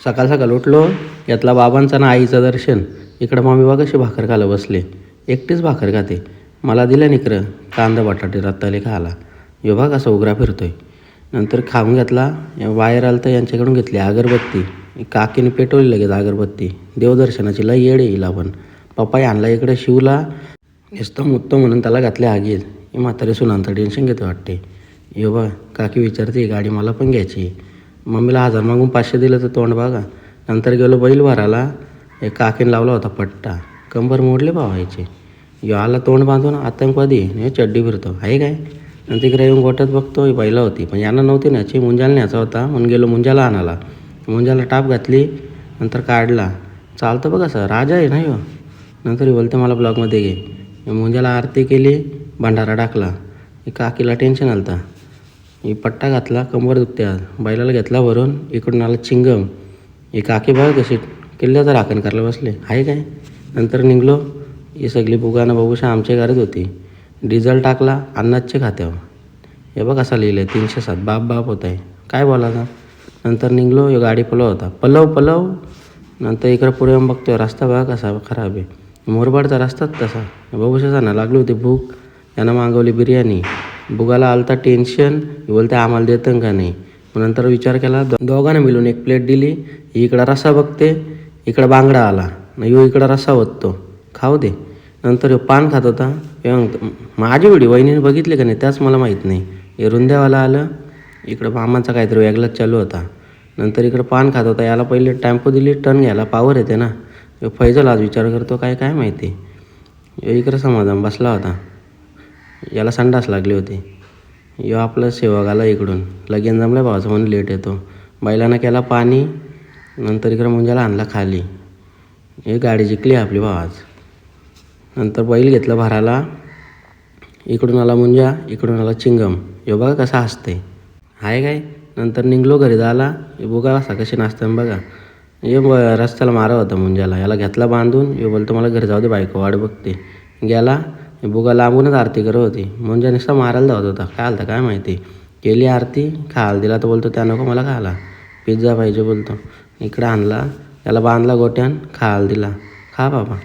सकाळ सकाळ उठलो, यातला बाबांचं ना आईचं दर्शन. इकडं मम्मी बघ कशी भाकर खायला बसले, एकटीच भाकर खाते. मला दिलं निकरं कांदा बटाटे रत्ताले खायला. यो बघ कसा उघरा फिरतोय. नंतर खाऊन घेतला. बाहेर आलं तर यांच्याकडून घेतली अगरबत्ती. काकीने पेटवली लगेच अगरबत्ती. देवदर्शनाची लई येड येईल आपण. पप्पाही आणला इकडे शिवला, नुसतं मुत्तो म्हणून त्याला घातले आगीत. हे म्हातारे सुनांचं टेन्शन घेते वाटते. यो बा काकी विचारते गाडी मला पण घ्यायची. मम्मीला 1000 मागून 500 दिलं तर तोंड बघा. नंतर गेलो बैल भरायला. एक काकीने लावला होता पट्टा, कंबर मोडले भावायचे. यो आला तोंड बांधून आतंकवादी, हे चड्डी फिरतो आहे काय. नंतर इकडे येऊन गोट्यात बघतो ही बैला होती, पण यांना नव्हती न्यायची, मुंजाला न्यायचा होता म्हणून गेलो मुंजाला आणायला. मुंजाला टाप घातली, नंतर काढला. चालतं बघा सर, राजा आहे ना ह्यो. नंतर बोलते मला ब्लॉगमध्ये घे. मुंजाला आरती केली, भंडारा टाकला. काकीला टेन्शन आलं होतं. ही पट्टा घातला, कंबर दुखते आज. बैलाला घेतला भरून, इकडून आला चिंगम. ही काकी बघा कशी किल्ल्याचं राखण करायला बसले आहे काय. नंतर निघलो. ही सगळी बुगानं बघूशा आमच्या घरात होती. डिझेल टाकला अन्नाचे खात्यावर. हे बघ असा लिहिलं आहे 307. बाप बाप होत आहे, काय बोलायचा. नंतर निघलो. यो गाडी पलव होता, पलव. नंतर इकडं पुढे येऊन बघतोय रस्ता बघा कसा खराब आहे. मोरबाडचा रस्ताच तसा. बघूशा ना लागली होती भूक, यानं मागवली बिर्याणी. बुगाला आलता टेन्शन, बोलते आम्हाला देतं का नाही. नंतर विचार केला, दोघांना मिळून एक प्लेट दिली. इकडं रस्सा बघते, इकडं बांगडा आला. यो इकडं रस्सा होतो, खाऊ दे. नंतर यो पान खात होता. माझी व्हिडिओ वहिनीने बघितली का नाही त्याच मला माहीत नाही. हे रुंद्यावाला आलं, इकडं मामाचा काहीतरी वेगळाच चालू होता. नंतर इकडं पान खात होता. याला पहिले टॅम्पो दिली, टर्न घ्यायला पावर येते ना. यो फैजल आज विचार करतो काय माहिती. यो इकडं समाधान बसला होता, याला संडास लागली होती. यो आपलं सेवा आला इकडून, लगेन जमलं भावाचं म्हणून लेट येतो. बैलांना केला पाणी. नंतर इकडं मुंजाला आणला खाली. हे गाडी जिंकली आपली भावाच. नंतर बैल घेतलं भरायला. इकडून आला मुंजा, इकडून आला चिंगम. यो बघा कसा हसते आहे काय. नंतर निघलो घरी जायला. हे बघा असा कशी नाचतं बघा. हे रस्त्याला मारा होता मुंजाला, याला घेतला बांधून. हे बोलतो मला घरी जाऊ दे, बायको वाट बघते. गेला. बुगा लांबूनच आरती करत होती. मुंजा नुसता मारायला धावत होता, काय आलं काय माहिती. केली आरती, खायला दिला तर बोलतो त्या नको मला खायला, पिझ्झा पाहिजे बोलतो. इकडं आणला, याला बांधला गोट्यान, खायला दिला, खा बाबा.